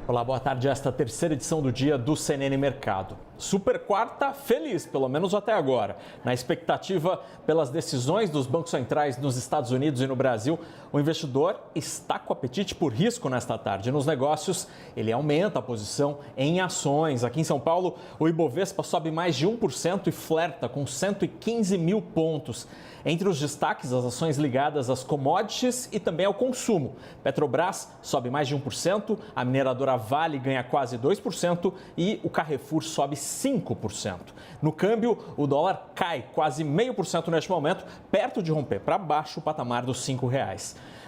Olá, boa tarde. Esta é a terceira edição do dia do CNN Mercado. Super quarta, feliz, pelo menos até agora. Na expectativa pelas decisões dos bancos centrais nos Estados Unidos e no Brasil, o investidor está com apetite por risco nesta tarde. Nos negócios, ele aumenta a posição em ações. Aqui em São Paulo, o Ibovespa sobe mais de 1% e flerta com 115 mil pontos. Entre os destaques, as ações ligadas às commodities e também ao consumo. Petrobras sobe mais de 1%, a mineradora Vale ganha quase 2% e o Carrefour sobe 5%. No câmbio, o dólar cai quase 0,5% neste momento, perto de romper para baixo o patamar dos R$ 5.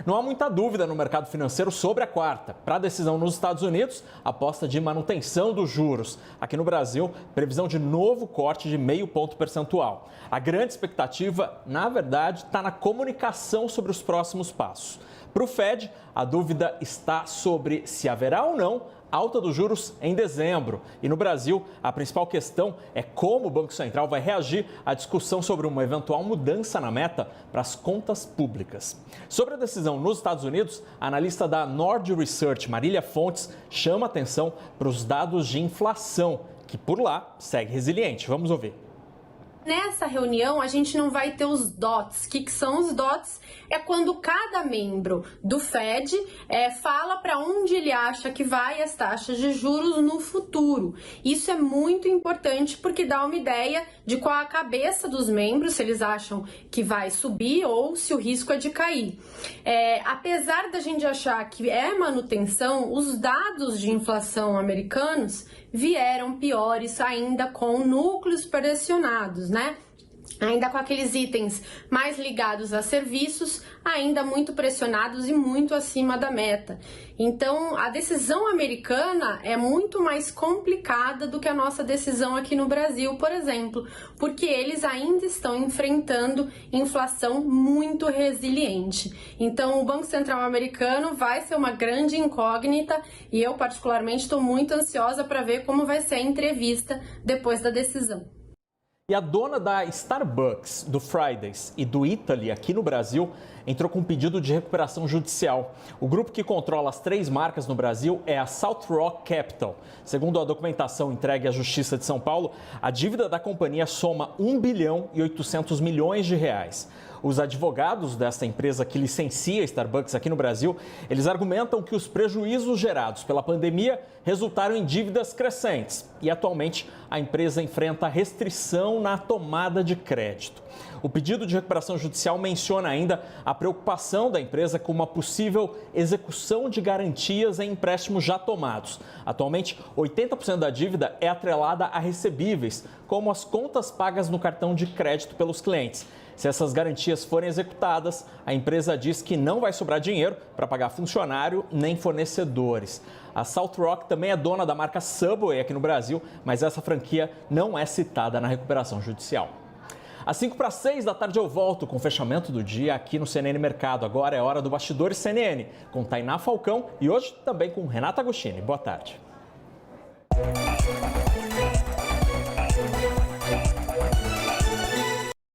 Não há muita dúvida no mercado financeiro sobre a quarta. Para a decisão nos Estados Unidos, aposta de manutenção dos juros. Aqui no Brasil, previsão de novo corte de 0,5 ponto percentual. A grande expectativa, na verdade, está na comunicação sobre os próximos passos. Para o Fed, a dúvida está sobre se haverá ou não alta dos juros em dezembro. E no Brasil, a principal questão é como o Banco Central vai reagir à discussão sobre uma eventual mudança na meta para as contas públicas. Sobre a decisão nos Estados Unidos, a analista da Nord Research, Marília Fontes, chama atenção para os dados de inflação, que por lá segue resiliente. Vamos ouvir. Nessa reunião, a gente não vai ter os dots. O que são os dots? É quando cada membro do Fed fala para onde ele acha que vai as taxas de juros no futuro. Isso é muito importante porque dá uma ideia de qual a cabeça dos membros, se eles acham que vai subir ou se o risco é de cair. Apesar da gente achar que é manutenção, os dados de inflação americanos vieram piores ainda com núcleos pressionados, né? Ainda com aqueles itens mais ligados a serviços, ainda muito pressionados e muito acima da meta. Então, a decisão americana é muito mais complicada do que a nossa decisão aqui no Brasil, por exemplo, porque eles ainda estão enfrentando inflação muito resiliente. Então, o Banco Central americano vai ser uma grande incógnita e eu, particularmente, estou muito ansiosa para ver como vai ser a entrevista depois da decisão. E a dona da Starbucks, do Fridays e do Italy aqui no Brasil entrou com um pedido de recuperação judicial. O grupo que controla as 3 marcas no Brasil é a South Rock Capital. Segundo a documentação entregue à Justiça de São Paulo, a dívida da companhia soma 1 bilhão e 800 milhões de reais. Os advogados desta empresa que licencia a Starbucks aqui no Brasil, eles argumentam que os prejuízos gerados pela pandemia resultaram em dívidas crescentes e atualmente a empresa enfrenta restrição na tomada de crédito. O pedido de recuperação judicial menciona ainda a preocupação da empresa com uma possível execução de garantias em empréstimos já tomados. Atualmente, 80% da dívida é atrelada a recebíveis, como as contas pagas no cartão de crédito pelos clientes. Se essas garantias forem executadas, a empresa diz que não vai sobrar dinheiro para pagar funcionário nem fornecedores. A South Rock também é dona da marca Subway aqui no Brasil, mas essa franquia não é citada na recuperação judicial. Às 5:45 da tarde eu volto com o fechamento do dia aqui no CNN Mercado. Agora é hora do Bastidores CNN, com Tainá Falcão e hoje também com Renata Agostini. Boa tarde.